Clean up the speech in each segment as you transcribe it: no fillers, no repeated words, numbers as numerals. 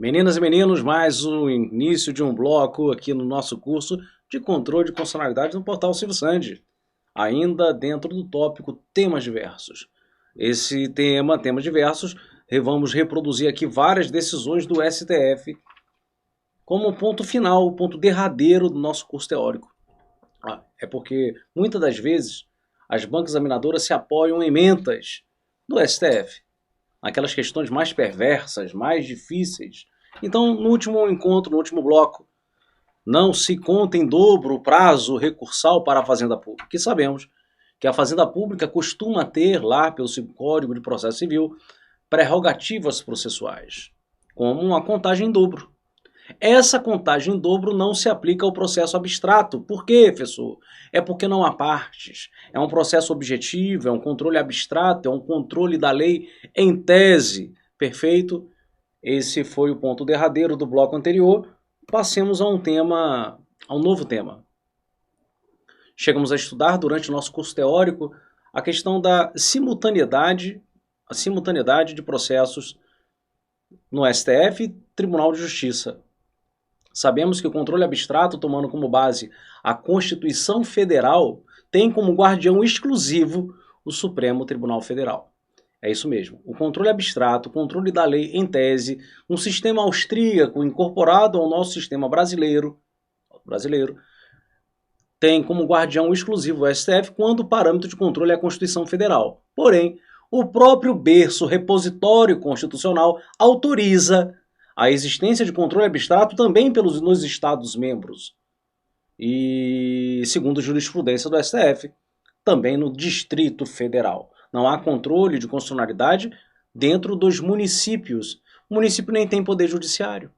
Meninas e meninos, mais o início de um bloco aqui no nosso curso de controle de constitucionalidade no portal Silvio Sandi, ainda dentro do tópico temas diversos. Esse tema, temas diversos, vamos reproduzir aqui várias decisões do STF como ponto final, o ponto derradeiro do nosso curso teórico. É porque muitas das vezes as bancas examinadoras se apoiam em emendas do STF, aquelas questões mais perversas, mais difíceis. Então, no último encontro, no último bloco, não se conta em dobro o prazo recursal para a Fazenda Pública, que sabemos que a Fazenda Pública costuma ter, lá pelo Código de Processo Civil, prerrogativas processuais, como uma contagem em dobro. Essa contagem em dobro não se aplica ao processo abstrato. Por quê, professor? É porque não há partes. É um processo objetivo, é um controle abstrato, é um controle da lei em tese. Perfeito? Esse foi o ponto derradeiro do bloco anterior. Passemos a um novo tema. Chegamos a estudar durante o nosso curso teórico a questão da simultaneidade de processos no STF e Tribunal de Justiça. Sabemos que o controle abstrato, tomando como base a Constituição Federal, tem como guardião exclusivo o Supremo Tribunal Federal. É isso mesmo. O controle abstrato, o controle da lei em tese, um sistema austríaco incorporado ao nosso sistema brasileiro, tem como guardião exclusivo o STF quando o parâmetro de controle é a Constituição Federal. Porém, o próprio berço repositório constitucional autoriza a existência de controle abstrato também nos Estados-membros. E, segundo a jurisprudência do STF, também no Distrito Federal. Não há controle de constitucionalidade dentro dos municípios. O município nem tem poder judiciário.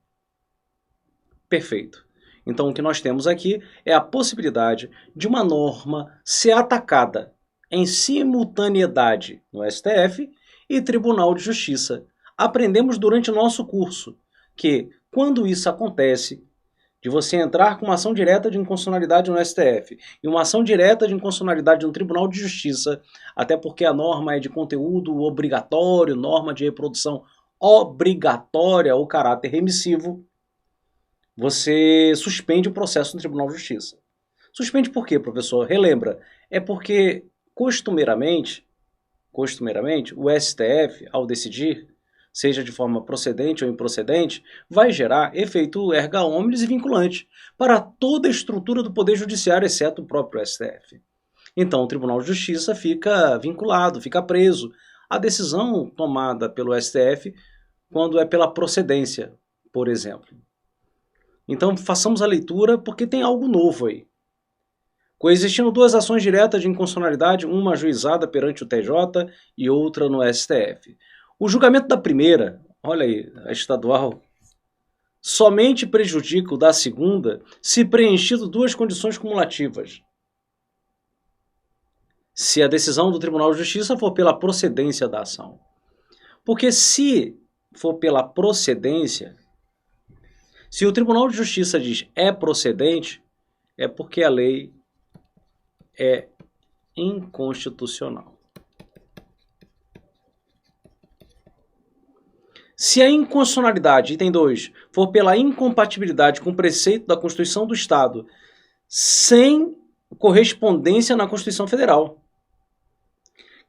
Perfeito. Então, o que nós temos aqui é a possibilidade de uma norma ser atacada em simultaneidade no STF e Tribunal de Justiça. Aprendemos durante o nosso curso que, quando isso acontece, de você entrar com uma ação direta de inconstitucionalidade no STF e uma ação direta de inconstitucionalidade no Tribunal de Justiça, até porque a norma é de conteúdo obrigatório, norma de reprodução obrigatória ou caráter remissivo, você suspende o processo no Tribunal de Justiça. Suspende por quê, professor? Relembra, é porque costumeiramente, o STF, ao decidir, seja de forma procedente ou improcedente, vai gerar efeito erga omnes e vinculante para toda a estrutura do Poder Judiciário, exceto o próprio STF. Então, o Tribunal de Justiça fica vinculado, fica preso à decisão tomada pelo STF quando é pela procedência, por exemplo. Então, façamos a leitura porque tem algo novo aí. Coexistindo duas ações diretas de inconstitucionalidade, uma ajuizada perante o TJ e outra no STF. O julgamento da primeira, olha aí, a estadual, somente prejudica o da segunda se preenchido duas condições cumulativas. Se a decisão do Tribunal de Justiça for pela procedência da ação. Porque se for pela procedência, se o Tribunal de Justiça diz é procedente, é porque a lei é inconstitucional. Se a inconstitucionalidade, item 2, for pela incompatibilidade com o preceito da Constituição do Estado, sem correspondência na Constituição Federal.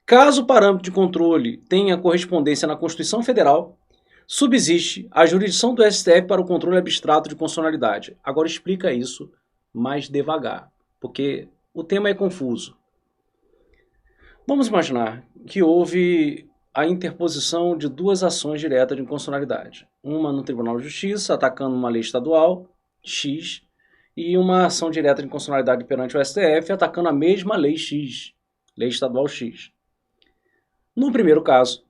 Caso o parâmetro de controle tenha correspondência na Constituição Federal, subsiste a jurisdição do STF para o controle abstrato de constitucionalidade. Agora explica isso mais devagar, porque o tema é confuso. Vamos imaginar que houve a interposição de duas ações diretas de inconstitucionalidade. Uma no Tribunal de Justiça, atacando uma lei estadual, X, e uma ação direta de inconstitucionalidade perante o STF, atacando a mesma lei X, lei estadual X. No primeiro caso,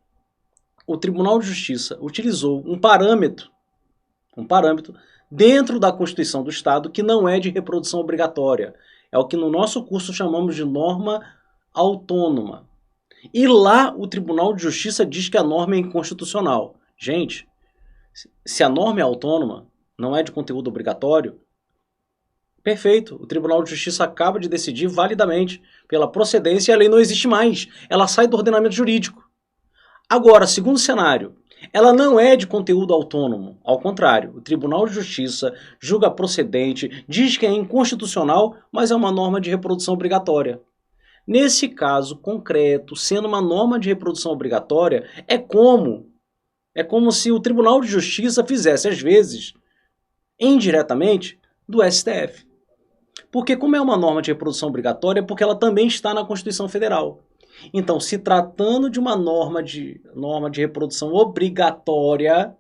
o Tribunal de Justiça utilizou um parâmetro dentro da Constituição do Estado que não é de reprodução obrigatória. É o que no nosso curso chamamos de norma autônoma. E lá o Tribunal de Justiça diz que a norma é inconstitucional. Gente, se a norma é autônoma, não é de conteúdo obrigatório, perfeito. O Tribunal de Justiça acaba de decidir validamente pela procedência e a lei não existe mais. Ela sai do ordenamento jurídico. Agora, segundo cenário, Ela não é de conteúdo autônomo. Ao contrário, o Tribunal de Justiça julga procedente, diz que é inconstitucional, mas é uma norma de reprodução obrigatória. Nesse caso concreto, sendo uma norma de reprodução obrigatória, é como se o Tribunal de Justiça fizesse, às vezes, indiretamente, do STF. Porque como é uma norma de reprodução obrigatória, é porque ela também está na Constituição Federal. Então, se tratando de uma norma de reprodução obrigatória,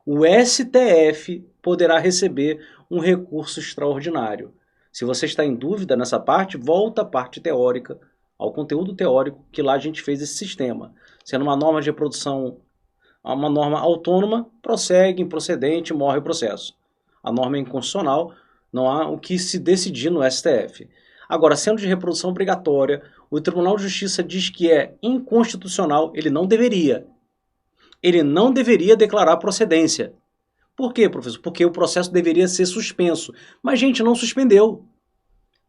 o STF poderá receber um recurso extraordinário. Se você está em dúvida nessa parte, volta à parte teórica, ao conteúdo teórico, que lá a gente fez esse sistema. Sendo uma norma de reprodução, uma norma autônoma, prossegue, improcedente, morre o processo. A norma é inconstitucional, não há o que se decidir no STF. Agora, sendo de reprodução obrigatória, o Tribunal de Justiça diz que é inconstitucional, ele não deveria. Ele não deveria declarar procedência. Por quê, professor? Porque o processo deveria ser suspenso. Mas, gente, não suspendeu.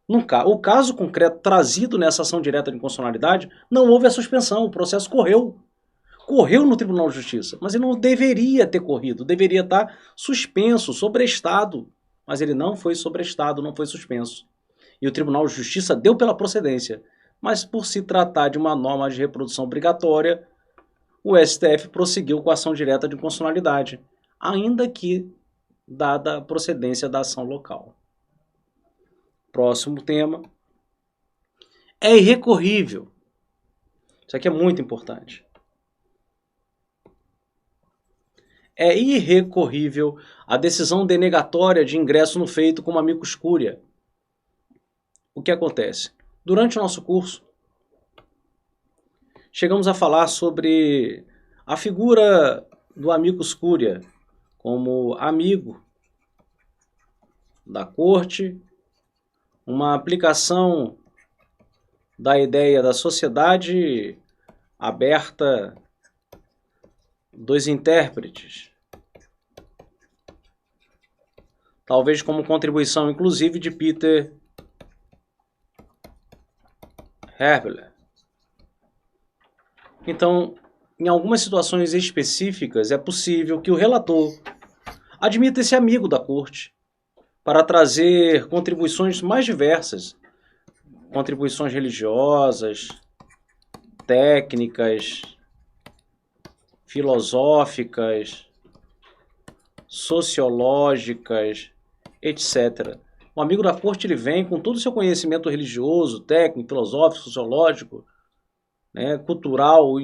O caso concreto trazido nessa ação direta de inconstitucionalidade, não houve a suspensão, o processo correu. Correu no Tribunal de Justiça, mas ele não deveria ter corrido, deveria estar suspenso, sobrestado. Mas ele não foi sobrestado, não foi suspenso. E o Tribunal de Justiça deu pela procedência. Mas por se tratar de uma norma de reprodução obrigatória, o STF prosseguiu com a ação direta de inconstitucionalidade, ainda que dada a procedência da ação local. Próximo tema. É irrecorrível. Isso aqui é muito importante. É irrecorrível a decisão denegatória de ingresso no feito como amicus curiae. O que acontece? Durante o nosso curso, chegamos a falar sobre a figura do amicus curiae como amigo da corte, uma aplicação da ideia da sociedade aberta dos intérpretes, talvez como contribuição inclusive de Peter Harbler. Então, em algumas situações específicas, é possível que o relator admita esse amigo da corte para trazer contribuições mais diversas, contribuições religiosas, técnicas, filosóficas, sociológicas, etc. O amigo da corte ele vem com todo o seu conhecimento religioso, técnico, filosófico, sociológico, né, cultural,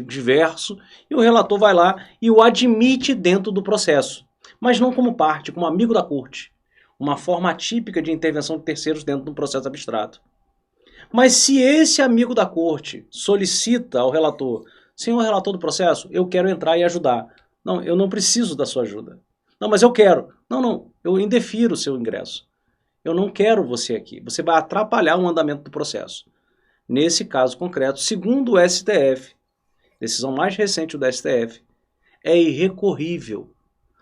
diverso, e o relator vai lá e o admite dentro do processo, mas não como parte, como amigo da corte, uma forma atípica de intervenção de terceiros dentro de um processo abstrato. Mas se esse amigo da corte solicita ao relator, senhor relator do processo, eu quero entrar e ajudar. Não, eu não preciso da sua ajuda. Não, mas eu quero. Não, eu indefiro o seu ingresso. Eu não quero você aqui. Você vai atrapalhar o andamento do processo. Nesse caso concreto, segundo o STF, decisão mais recente do STF, é irrecorrível.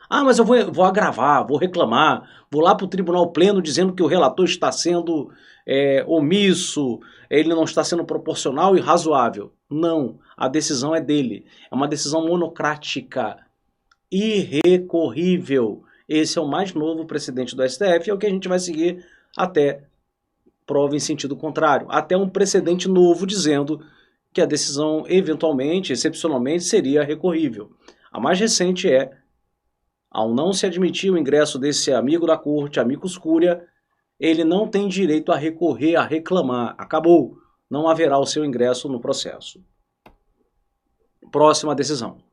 Ah, mas eu vou agravar, vou reclamar, vou lá para o tribunal pleno dizendo que o relator está sendo omisso, ele não está sendo proporcional e razoável. Não, a decisão é dele. É uma decisão monocrática, irrecorrível. Esse é o mais novo precedente do STF e é o que a gente vai seguir até prova em sentido contrário. Até um precedente novo dizendo que a decisão eventualmente, excepcionalmente, seria recorrível. A mais recente é, ao não se admitir o ingresso desse amigo da corte, amicus curiae, ele não tem direito a recorrer, a reclamar. Acabou. Não haverá o seu ingresso no processo. Próxima decisão.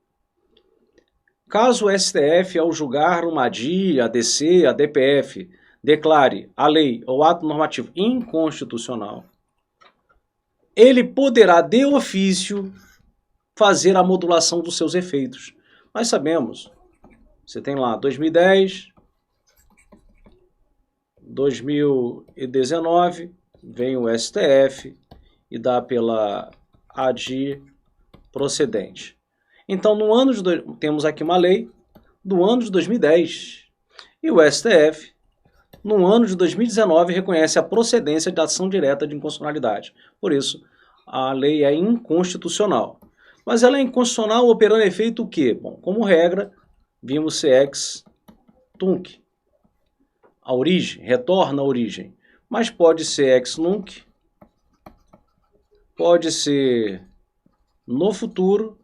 Caso o STF, ao julgar uma ADI, ADC, ADPF, declare a lei ou ato normativo inconstitucional, ele poderá, de ofício, fazer a modulação dos seus efeitos. Nós sabemos, você tem lá 2010, 2019, vem o STF e dá pela ADI procedente. Então, temos aqui uma lei do ano de 2010 e o STF, no ano de 2019, reconhece a procedência da ação direta de inconstitucionalidade. Por isso, a lei é inconstitucional. Mas ela é inconstitucional operando efeito o quê? Bom, como regra, vimos se ex tunc, a origem, retorna à origem. Mas pode ser ex nunc, pode ser no futuro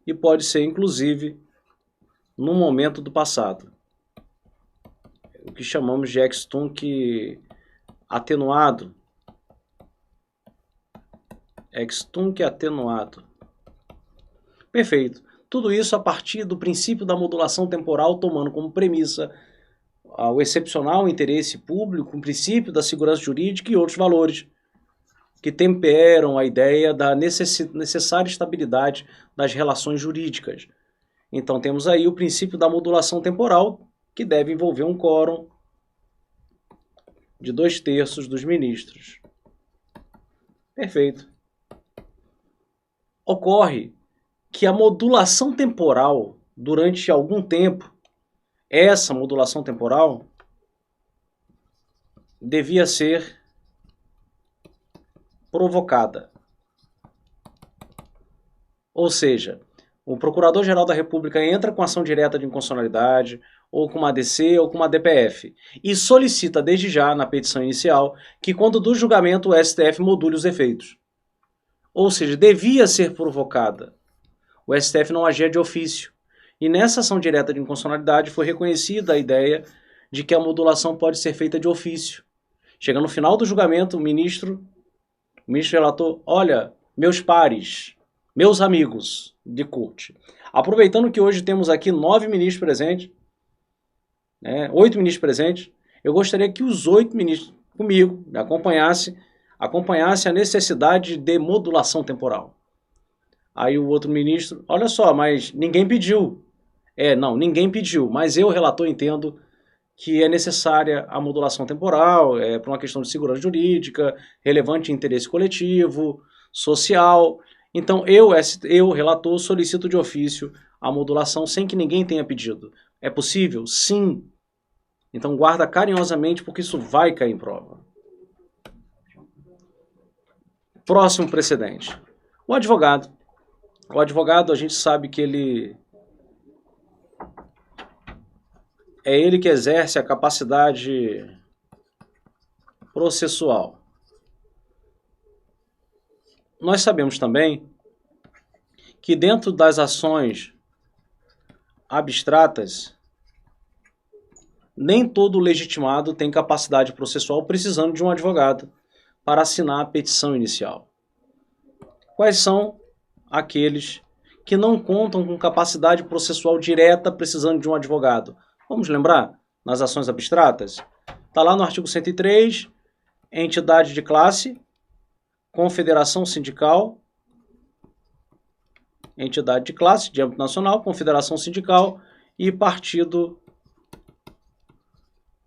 e pode ser, inclusive, no momento do passado. O que chamamos de ex tunc atenuado. Ex tunc atenuado. Perfeito. Tudo isso a partir do princípio da modulação temporal, tomando como premissa o excepcional interesse público, o princípio da segurança jurídica e outros valores que temperam a ideia da necessária estabilidade das relações jurídicas. Então temos aí o princípio da modulação temporal, que deve envolver um quórum de 2/3 dos ministros. Perfeito. Ocorre que a modulação temporal, durante algum tempo, essa modulação temporal devia ser provocada. Ou seja, o Procurador-Geral da República entra com ação direta de inconstitucionalidade, ou com uma ADC, ou com uma DPF, e solicita desde já, na petição inicial, que quando do julgamento o STF module os efeitos. Ou seja, devia ser provocada. O STF não agia de ofício. E nessa ação direta de inconstitucionalidade foi reconhecida a ideia de que a modulação pode ser feita de ofício. Chega no final do julgamento, o ministro relator, olha, meus pares, meus amigos de corte, aproveitando que hoje temos aqui 9 ministros presentes, 8 ministros presentes, eu gostaria que os 8 ministros comigo me acompanhassem a necessidade de modulação temporal. Aí o outro ministro, olha só, mas ninguém pediu. Não, ninguém pediu, mas eu, relator, entendo que é necessária a modulação temporal, por uma questão de segurança jurídica, relevante interesse coletivo, social. Então eu, relator, solicito de ofício a modulação sem que ninguém tenha pedido. É possível? Sim. Então guarda carinhosamente, porque isso vai cair em prova. Próximo precedente. O advogado. O advogado, a gente sabe que ele que exerce a capacidade processual. Nós sabemos também que dentro das ações abstratas, nem todo legitimado tem capacidade processual precisando de um advogado para assinar a petição inicial. Quais são aqueles que não contam com capacidade processual direta precisando de um advogado? Vamos lembrar? Nas ações abstratas? Está lá no artigo 103, entidade de classe, confederação sindical, entidade de classe de âmbito nacional, confederação sindical e partido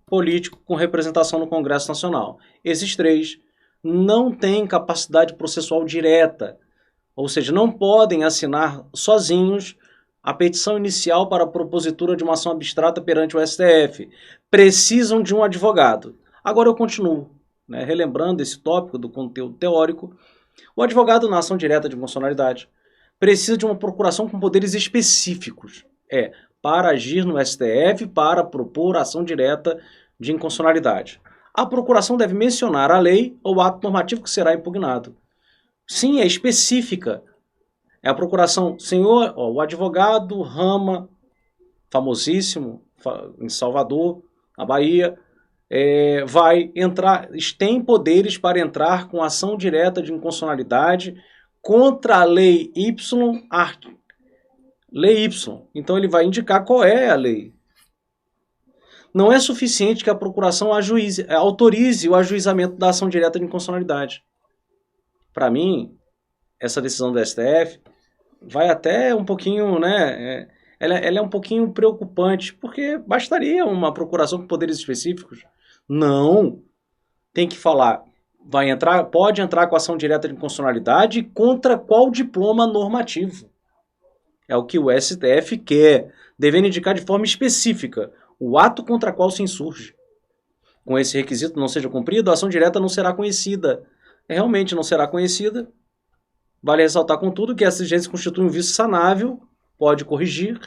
político com representação no Congresso Nacional. Esses 3 não têm capacidade processual direta, ou seja, não podem assinar sozinhos a petição inicial para a propositura de uma ação abstrata perante o STF. Precisam de um advogado. Agora eu continuo, relembrando esse tópico do conteúdo teórico. O advogado na ação direta de inconstitucionalidade precisa de uma procuração com poderes específicos. Para agir no STF, para propor ação direta de inconstitucionalidade. A procuração deve mencionar a lei ou ato normativo que será impugnado. Sim, é específica. É a procuração, senhor, o advogado Rama, famosíssimo, em Salvador, na Bahia, vai entrar, tem poderes para entrar com ação direta de inconstitucionalidade contra a lei Y, lei Y. Então ele vai indicar qual é a lei. Não é suficiente que a procuração autorize o ajuizamento da ação direta de inconstitucionalidade. Para mim, essa decisão do STF vai até um pouquinho, ela é um pouquinho preocupante, porque bastaria uma procuração com poderes específicos. Não. Tem que falar, pode entrar com ação direta de inconstitucionalidade contra qual diploma normativo. É o que o STF quer, devendo indicar de forma específica o ato contra qual se insurge. Com esse requisito não seja cumprido, a ação direta não será conhecida. Realmente não será conhecida, Vale ressaltar, contudo, que essa exigência constitui um vício sanável, pode corrigir,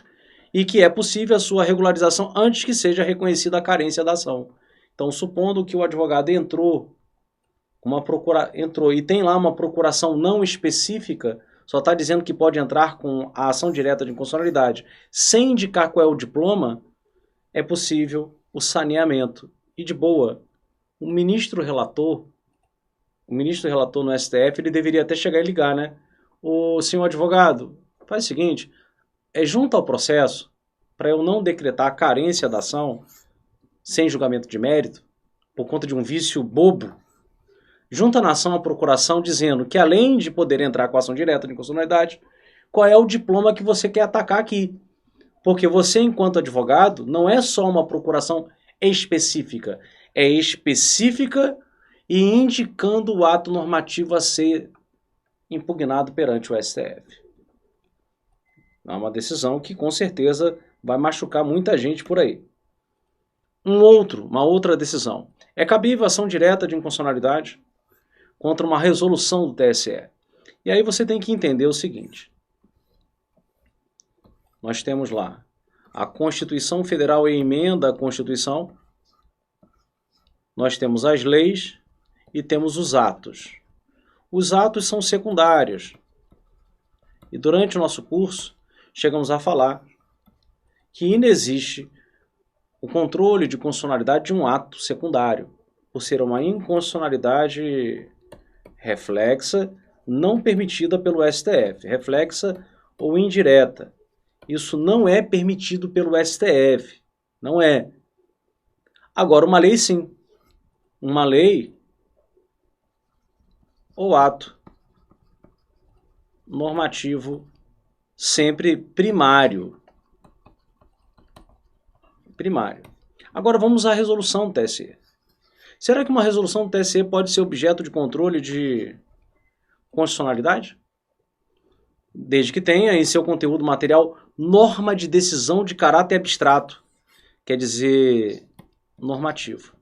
e que é possível a sua regularização antes que seja reconhecida a carência da ação. Então, supondo que o advogado entrou e tem lá uma procuração não específica, só está dizendo que pode entrar com a ação direta de inconstitucionalidade, sem indicar qual é o diploma, é possível o saneamento. E de boa, o ministro relator no STF, ele deveria até chegar e ligar, né? O senhor advogado, faz o seguinte, junta ao processo, para eu não decretar a carência da ação, sem julgamento de mérito, por conta de um vício bobo, junta na ação a procuração dizendo que, além de poder entrar com a ação direta de inconstitucionalidade, qual é o diploma que você quer atacar aqui. Porque você, enquanto advogado, não é só uma procuração específica, é específica e indicando o ato normativo a ser impugnado perante o STF. É uma decisão que, com certeza, vai machucar muita gente por aí. Uma outra decisão. É cabível ação direta de inconstitucionalidade contra uma resolução do TSE. E aí você tem que entender o seguinte. Nós temos lá a Constituição Federal e emenda à Constituição. Nós temos as leis e temos os atos. Os atos são secundários. E durante o nosso curso, chegamos a falar que inexiste o controle de constitucionalidade de um ato secundário, por ser uma inconstitucionalidade reflexa, não permitida pelo STF, reflexa ou indireta. Isso não é permitido pelo STF, não é. Agora, uma lei sim. Uma lei ou ato normativo sempre primário. Agora vamos à resolução do TSE. Será que uma resolução do TSE pode ser objeto de controle de constitucionalidade? Desde que tenha em seu conteúdo material norma de decisão de caráter abstrato, quer dizer, normativo.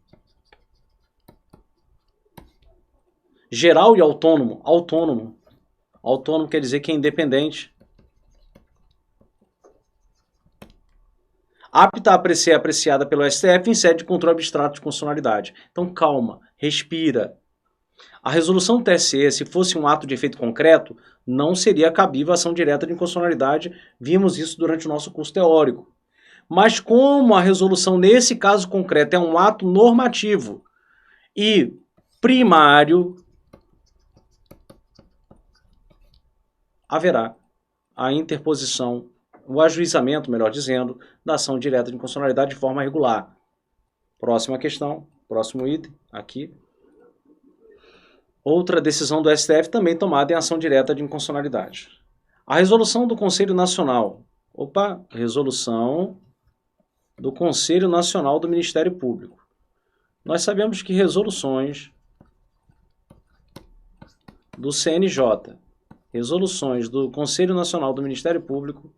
Geral e autônomo. Autônomo quer dizer que é independente. Apta a ser apreciada pelo STF em sede de controle abstrato de constitucionalidade. Então, calma, respira. A resolução do TSE, se fosse um ato de efeito concreto, não seria cabível a ação direta de inconstitucionalidade. Vimos isso durante o nosso curso teórico. Mas como a resolução, nesse caso concreto, é um ato normativo e primário, haverá a interposição, o ajuizamento, melhor dizendo, da ação direta de inconstitucionalidade de forma regular. Próxima questão, próximo item, aqui. Outra decisão do STF também tomada em ação direta de inconstitucionalidade. A resolução do Conselho Nacional. Resolução do Conselho Nacional do Ministério Público. Nós sabemos que resoluções do CNJ, resoluções do Conselho Nacional do Ministério Público,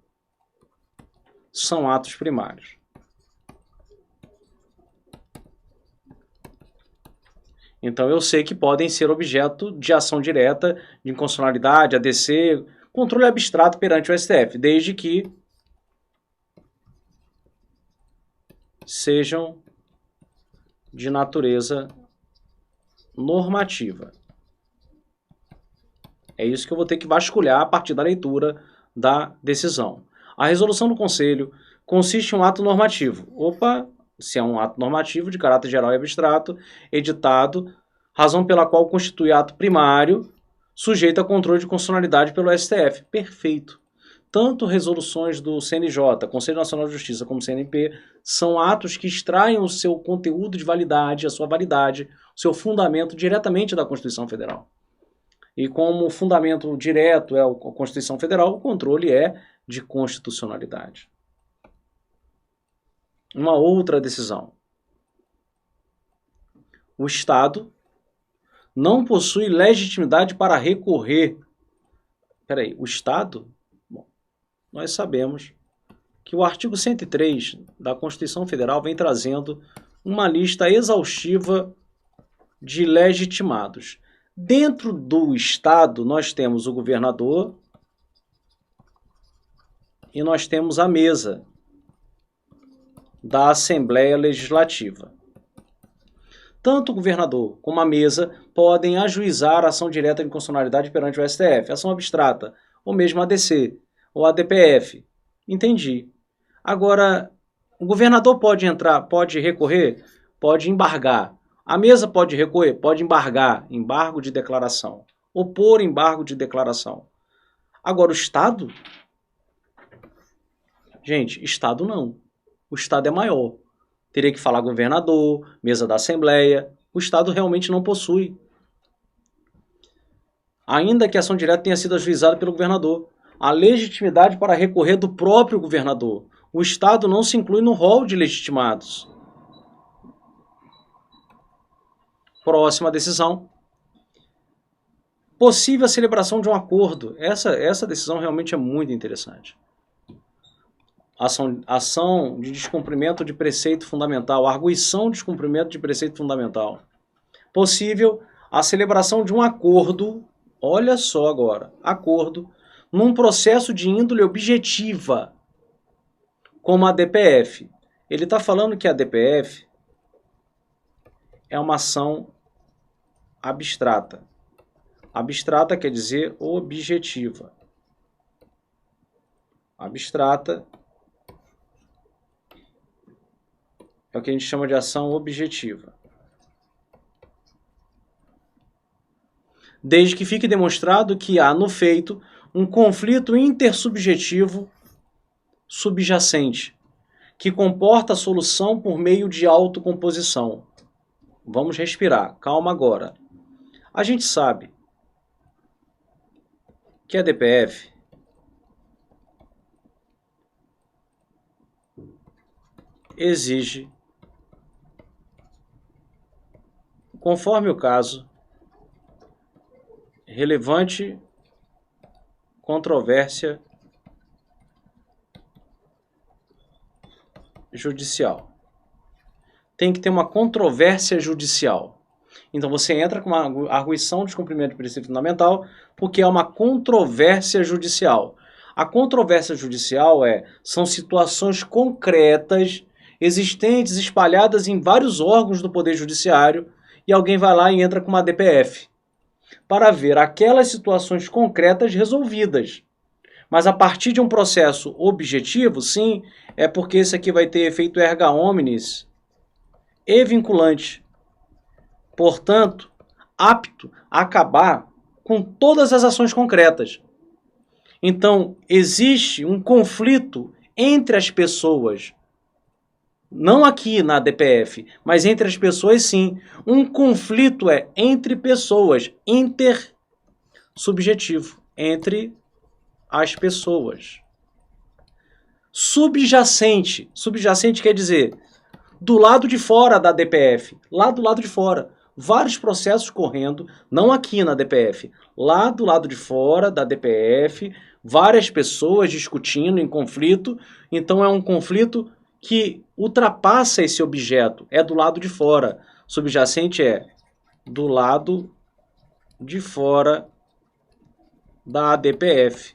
são atos primários. Então eu sei que podem ser objeto de ação direta, de inconstitucionalidade, ADC, controle abstrato perante o STF, desde que sejam de natureza normativa. É isso que eu vou ter que vasculhar a partir da leitura da decisão. A resolução do Conselho consiste em um ato normativo. Se é um ato normativo de caráter geral e abstrato, editado, razão pela qual constitui ato primário, sujeito a controle de constitucionalidade pelo STF. Perfeito. Tanto resoluções do CNJ, Conselho Nacional de Justiça, como CNP, são atos que extraem o seu conteúdo de validade, a sua validade, o seu fundamento diretamente da Constituição Federal. E como o fundamento direto é a Constituição Federal, o controle é de constitucionalidade. Uma outra decisão. O Estado não possui legitimidade para recorrer. O Estado? Bom, nós sabemos que o artigo 103 da Constituição Federal vem trazendo uma lista exaustiva de legitimados. Dentro do Estado, nós temos o governador e nós temos a mesa da Assembleia Legislativa. Tanto o governador como a mesa podem ajuizar a ação direta de inconstitucionalidade perante o STF, ação abstrata, ou mesmo ADC, ou ADPF. Entendi. Agora, o governador pode entrar, pode recorrer, pode embargar. A mesa pode recorrer, pode embargar, embargo de declaração, opor embargo de declaração. Agora, o Estado? Gente, Estado não. O Estado é maior. Teria que falar governador, mesa da Assembleia. O Estado realmente não possui. Ainda que a ação direta tenha sido ajuizada pelo governador, a legitimidade para recorrer do próprio governador. O Estado não se inclui no rol de legitimados. Próxima decisão. Possível a celebração de um acordo. Essa decisão realmente é muito interessante. Ação de descumprimento de preceito fundamental. Arguição de descumprimento de preceito fundamental. Possível a celebração de um acordo. Olha só agora. Acordo num processo de índole objetiva, como a DPF. Ele está falando que a DPF é uma ação abstrata. Abstrata quer dizer objetiva. Abstrata é o que a gente chama de ação objetiva. Desde que fique demonstrado que há no feito um conflito intersubjetivo subjacente, que comporta a solução por meio de autocomposição. Vamos respirar, calma agora. A gente sabe que a DPF exige, conforme o caso, relevante controvérsia judicial. Tem que ter uma controvérsia judicial. Então você entra com uma arguição de descumprimento de princípio fundamental porque é uma controvérsia judicial. A controvérsia judicial são situações concretas, existentes, espalhadas em vários órgãos do Poder Judiciário e alguém vai lá e entra com uma DPF para ver aquelas situações concretas resolvidas. Mas a partir de um processo objetivo, sim, é porque esse aqui vai ter efeito erga omnes e vinculante. Portanto, apto a acabar com todas as ações concretas. Então, existe um conflito entre as pessoas. Não aqui na DPF, mas entre as pessoas sim. Um conflito entre pessoas, intersubjetivo, entre as pessoas. Subjacente. Subjacente quer dizer do lado de fora da DPF, lá do lado de fora. Vários processos correndo, não aqui na DPF, lá do lado de fora da DPF, várias pessoas discutindo em conflito. Então é um conflito que ultrapassa esse objeto, é do lado de fora. Subjacente é do lado de fora da DPF.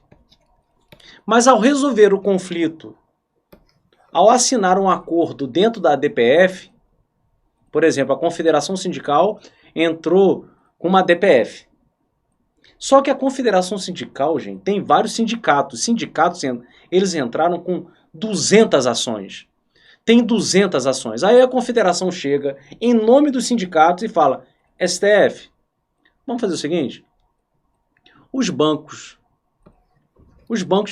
Mas ao resolver o conflito, ao assinar um acordo dentro da DPF, por exemplo, a Confederação Sindical entrou com uma DPF. Só que a Confederação Sindical, gente, tem vários sindicatos. Sindicatos, eles entraram com 200 ações. Tem 200 ações. Aí a Confederação chega em nome dos sindicatos e fala: STF, vamos fazer o seguinte? Os bancos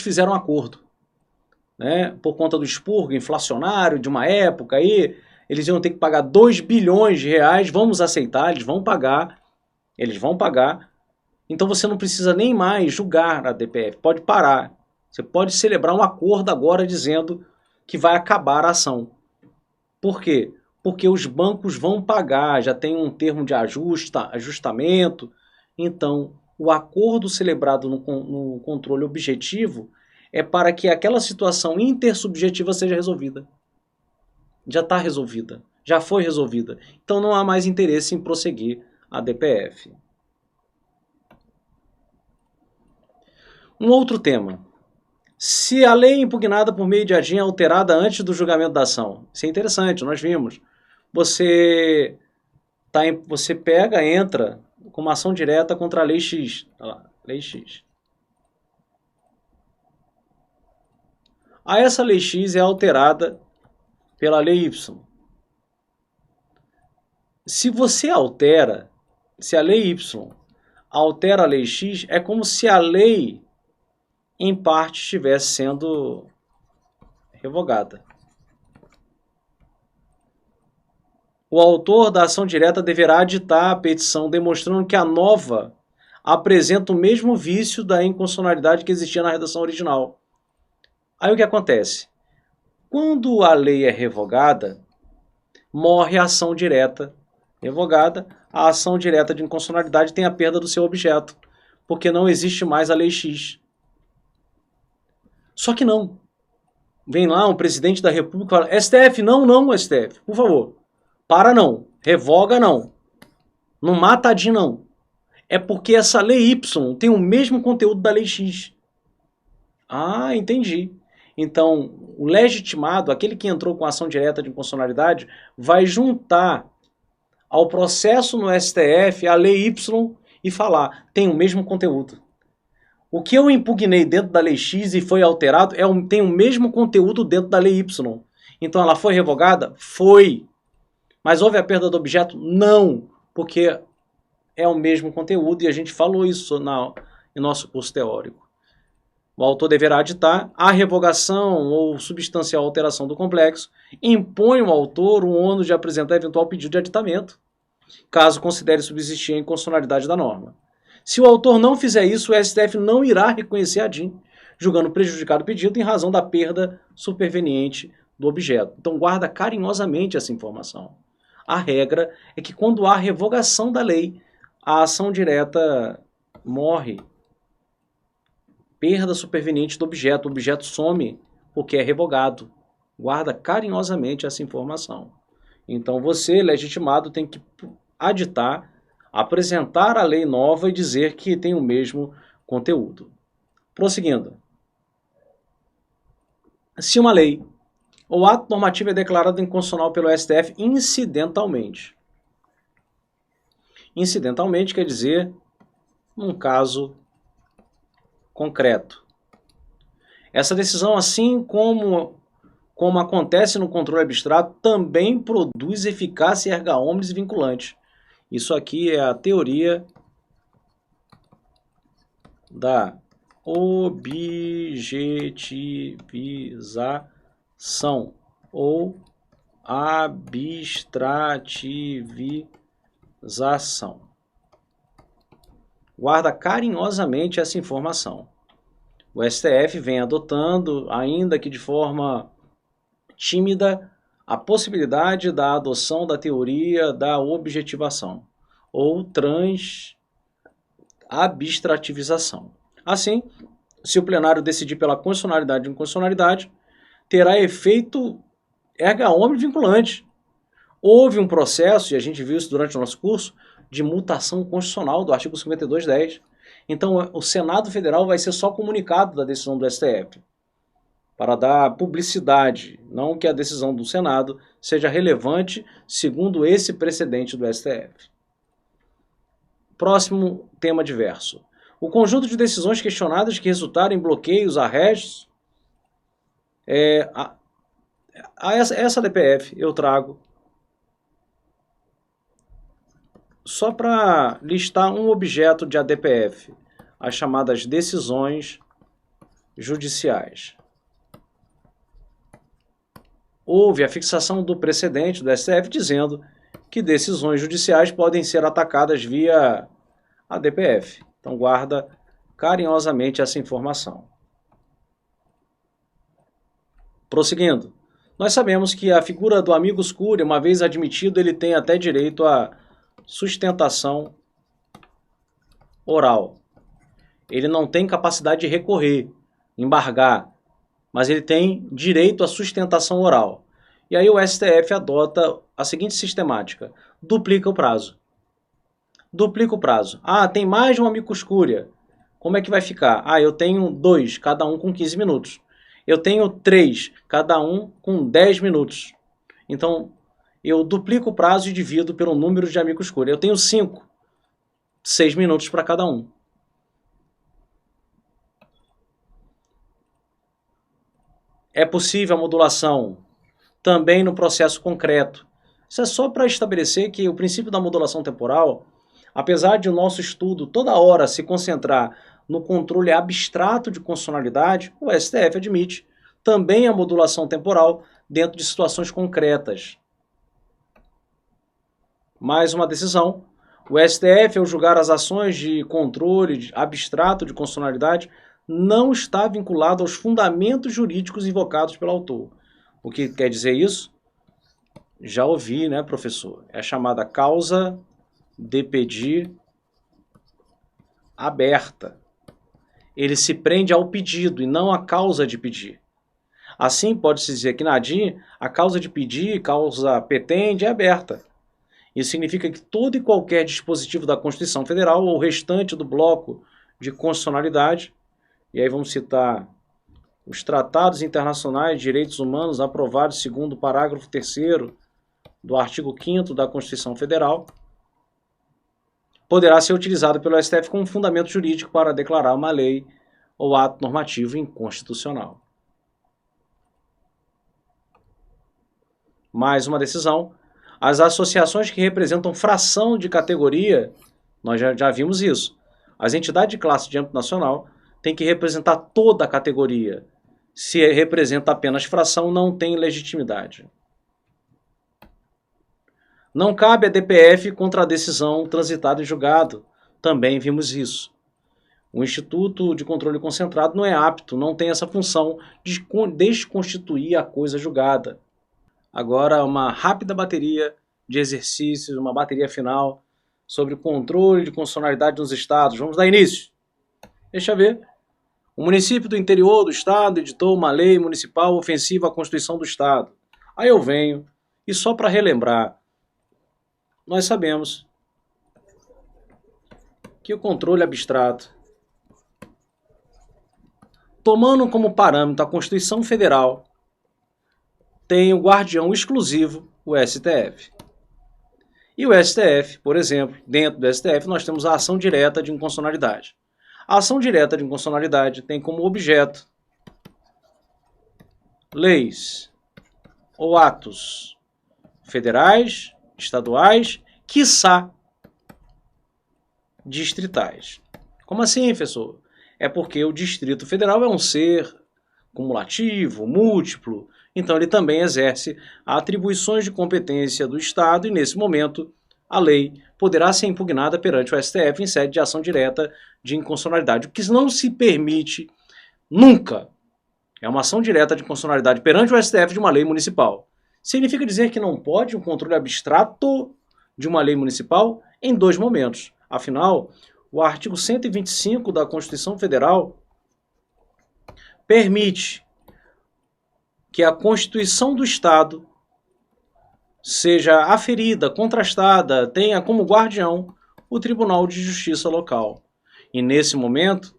fizeram um acordo, né? Por conta do expurgo inflacionário de uma época aí, eles iam ter que pagar 2 bilhões de reais, vamos aceitar, eles vão pagar. Então você não precisa nem mais julgar a DPF, pode parar. Você pode celebrar um acordo agora dizendo que vai acabar a ação. Por quê? Porque os bancos vão pagar, já tem um termo de ajustamento. Então, o acordo celebrado no controle objetivo é para que aquela situação intersubjetiva seja resolvida. Já está resolvida, já foi resolvida. Então não há mais interesse em prosseguir a DPF. Um outro tema. Se a lei impugnada por meio de ADIM é alterada antes do julgamento da ação. Isso é interessante, nós vimos. Você entra com uma ação direta contra a lei X. Olha lá, lei X. Aí essa lei X é alterada pela lei Y. Se a lei Y altera a lei X, é como se a lei, em parte, estivesse sendo revogada. O autor da ação direta deverá aditar a petição demonstrando que a nova apresenta o mesmo vício da inconstitucionalidade que existia na redação original. Aí o que acontece? Quando a lei é revogada, morre a ação direta revogada, a ação direta de inconstitucionalidade tem a perda do seu objeto, porque não existe mais a lei X. Só que não. Vem lá um presidente da República e fala: STF, não, STF, por favor, para não, revoga não mata a DIN não. É porque essa lei Y tem o mesmo conteúdo da lei X. Ah, entendi. Então, o legitimado, aquele que entrou com ação direta de inconstitucionalidade, vai juntar ao processo no STF a lei Y e falar: tem o mesmo conteúdo. O que eu impugnei dentro da lei X e foi alterado tem o mesmo conteúdo dentro da lei Y. Então ela foi revogada? Foi. Mas houve a perda do objeto? Não, porque é o mesmo conteúdo e a gente falou isso em nosso curso teórico. O autor deverá aditar a revogação ou substancial alteração do complexo, impõe ao autor o ônus de apresentar eventual pedido de aditamento, caso considere subsistir a inconstitucionalidade da norma. Se o autor não fizer isso, o STF não irá reconhecer a DIN, julgando prejudicado o pedido em razão da perda superveniente do objeto. Então guarda carinhosamente essa informação. A regra é que quando há revogação da lei, a ação direta morre. Perda superveniente do objeto. O objeto some porque é revogado. Guarda carinhosamente essa informação. Então você, legitimado, tem que aditar, apresentar a lei nova e dizer que tem o mesmo conteúdo. Prosseguindo. Se uma lei ou ato normativo é declarado inconstitucional pelo STF incidentalmente. Incidentalmente quer dizer num caso concreto. Essa decisão, assim como acontece no controle abstrato, também produz eficácia erga omnes vinculante. Isso aqui é a teoria da objetivização ou abstrativização. Guarda carinhosamente essa informação. O STF vem adotando, ainda que de forma tímida, a possibilidade da adoção da teoria da objetivação ou transabstrativização. Assim, se o plenário decidir pela constitucionalidade e inconstitucionalidade, terá efeito erga omnes vinculante. Houve um processo, e a gente viu isso durante o nosso curso, de mutação constitucional do artigo 5210. Então, o Senado Federal vai ser só comunicado da decisão do STF, para dar publicidade, não que a decisão do Senado seja relevante segundo esse precedente do STF. Próximo tema diverso. O conjunto de decisões questionadas que resultaram em bloqueios, arrestos, essa DPF eu trago só para listar um objeto de ADPF, as chamadas decisões judiciais. Houve a fixação do precedente do STF dizendo que decisões judiciais podem ser atacadas via ADPF. Então guarda carinhosamente essa informação. Prosseguindo. Nós sabemos que a figura do amicus curiae, uma vez admitido, ele tem até direito à sustentação oral. Ele não tem capacidade de recorrer, embargar, mas ele tem direito à sustentação oral. E aí o STF adota a seguinte sistemática: duplica o prazo. Duplica o prazo. Ah, tem mais de um amicus curiae. como é que vai ficar? Ah, eu tenho 2, cada um com 15 minutos. Eu tenho 3, cada um com 10 minutos. Então, eu duplico o prazo e divido pelo número de amigos escolha. Eu tenho 5, 6 minutos para cada um. É possível a modulação também no processo concreto. Isso é só para estabelecer que o princípio da modulação temporal, apesar de o nosso estudo toda hora se concentrar no controle abstrato de constitucionalidade, o STF admite também a modulação temporal dentro de situações concretas. Mais uma decisão. O STF, ao julgar as ações de controle abstrato de constitucionalidade, não está vinculado aos fundamentos jurídicos invocados pelo autor. O que quer dizer isso? Já ouvi, né, professor? É a chamada causa de pedir aberta. Ele se prende ao pedido e não à causa de pedir. Assim, pode-se dizer que na ADI, a causa de pedir, causa petende, é aberta. Isso significa que todo e qualquer dispositivo da Constituição Federal ou o restante do bloco de constitucionalidade, e aí vamos citar os tratados internacionais de direitos humanos aprovados segundo o parágrafo 3º do artigo 5º da Constituição Federal, poderá ser utilizado pelo STF como fundamento jurídico para declarar uma lei ou ato normativo inconstitucional. Mais uma decisão. As associações que representam fração de categoria, nós já vimos isso. As entidades de classe de âmbito nacional têm que representar toda a categoria. Se representa apenas fração, não tem legitimidade. Não cabe a DPF contra a decisão transitada em julgado. Também vimos isso. O Instituto de Controle Concentrado não é apto, não tem essa função de desconstituir a coisa julgada. Agora, uma rápida bateria de exercícios, uma bateria final sobre o controle de constitucionalidade nos estados. Vamos dar início. Deixa eu ver. O município do interior do estado editou uma lei municipal ofensiva à Constituição do estado. Aí eu venho, e só para relembrar, nós sabemos que o controle abstrato, tomando como parâmetro a Constituição Federal, tem o guardião exclusivo, o STF. E o STF, por exemplo, dentro do STF nós temos a ação direta de inconstitucionalidade. A ação direta de inconstitucionalidade tem como objeto leis ou atos federais, estaduais, quiçá distritais. Como assim, professor? É porque o Distrito Federal é um ser cumulativo, múltiplo, então ele também exerce atribuições de competência do Estado e, nesse momento, a lei poderá ser impugnada perante o STF em sede de ação direta de inconstitucionalidade, o que não se permite nunca. É uma ação direta de inconstitucionalidade perante o STF de uma lei municipal. Significa dizer que não pode um controle abstrato de uma lei municipal em 2 momentos. Afinal, o artigo 125 da Constituição Federal permite que a Constituição do Estado seja aferida, contrastada, tenha como guardião o Tribunal de Justiça local. E nesse momento,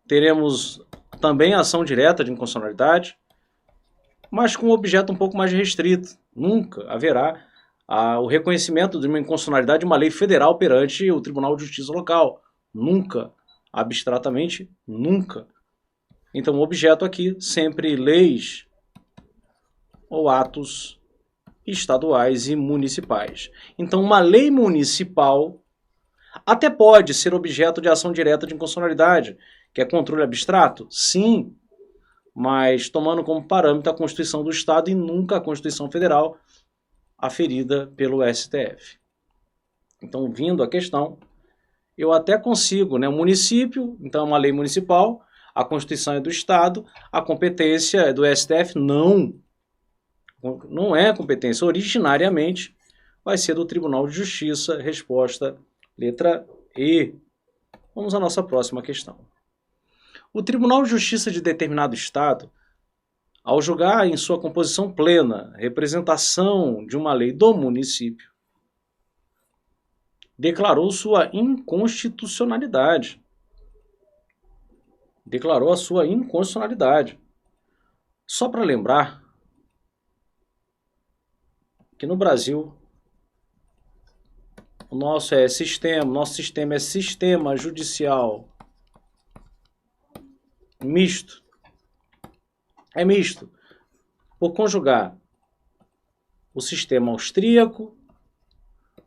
teremos também a ação direta de inconstitucionalidade, mas com um objeto um pouco mais restrito. Nunca haverá o reconhecimento de uma inconstitucionalidade de uma lei federal perante o Tribunal de Justiça local. Nunca. Abstratamente, nunca. Então, o objeto aqui, sempre leis ou atos estaduais e municipais. Então, uma lei municipal até pode ser objeto de ação direta de inconstitucionalidade, que é controle abstrato? Sim, mas tomando como parâmetro a Constituição do Estado e nunca a Constituição Federal aferida pelo STF. Então, vindo a questão, eu até consigo, né? O município, então é uma lei municipal, a Constituição é do Estado, a competência é do STF? Não é competência. Originariamente vai ser do Tribunal de Justiça. Resposta, letra E. Vamos à nossa próxima questão. O Tribunal de Justiça de determinado Estado, ao julgar em sua composição plena representação de uma lei do município, declarou sua inconstitucionalidade. declarou a sua inconstitucionalidade. Só para lembrar que no Brasil o nosso sistema é sistema judicial misto. É misto por conjugar o sistema austríaco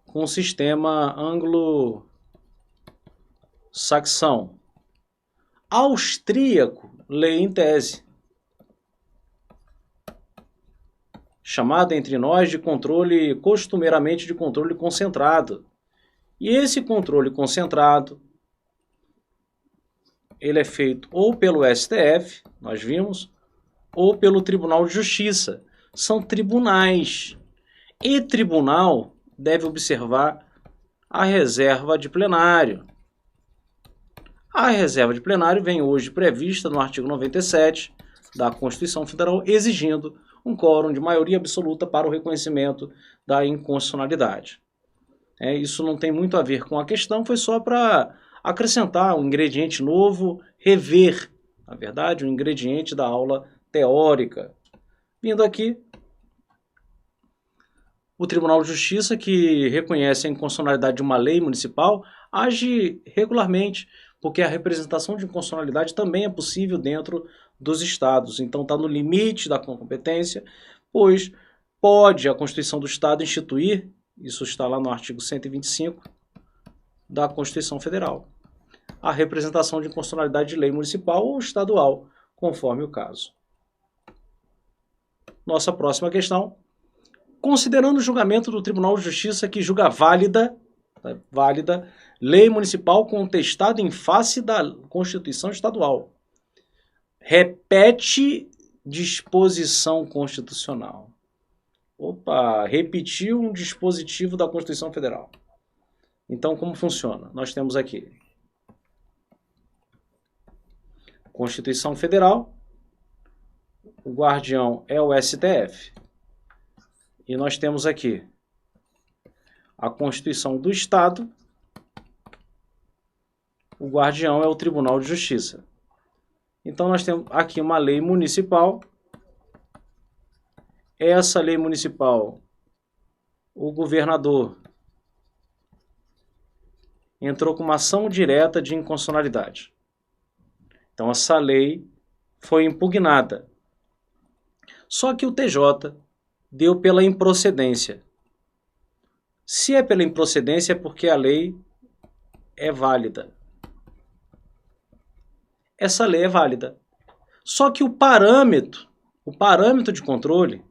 com o sistema anglo-saxão. Austríaco, lei em tese, chamada entre nós de controle, costumeiramente de controle concentrado. E esse controle concentrado, ele é feito ou pelo STF, nós vimos, ou pelo Tribunal de Justiça. São tribunais. E tribunal deve observar a reserva de plenário. A reserva de plenário vem hoje prevista no artigo 97 da Constituição Federal, exigindo um quórum de maioria absoluta para o reconhecimento da inconstitucionalidade. Isso não tem muito a ver com a questão, foi só para acrescentar um ingrediente novo, rever, na verdade, um ingrediente da aula teórica. Vindo aqui, o Tribunal de Justiça, que reconhece a inconstitucionalidade de uma lei municipal, age regularmente, porque a representação de inconstitucionalidade também é possível dentro dos estados. Então está no limite da competência, pois pode a Constituição do Estado instituir, isso está lá no artigo 125 da Constituição Federal, a representação de inconstitucionalidade de lei municipal ou estadual, conforme o caso. Nossa próxima questão. Considerando o julgamento do Tribunal de Justiça que julga válida lei municipal contestada em face da Constituição Estadual, repete disposição constitucional. Opa, repetiu um dispositivo da Constituição Federal. Então, como funciona? Nós temos aqui Constituição Federal, o guardião é o STF. E nós temos aqui a Constituição do Estado, o guardião é o Tribunal de Justiça. Então nós temos aqui uma lei municipal. Essa lei municipal, o governador entrou com uma ação direta de inconstitucionalidade. Então essa lei foi impugnada. Só que o TJ deu pela improcedência. Se é pela improcedência é porque a lei é válida. Essa lei é válida. Só que o parâmetro de controle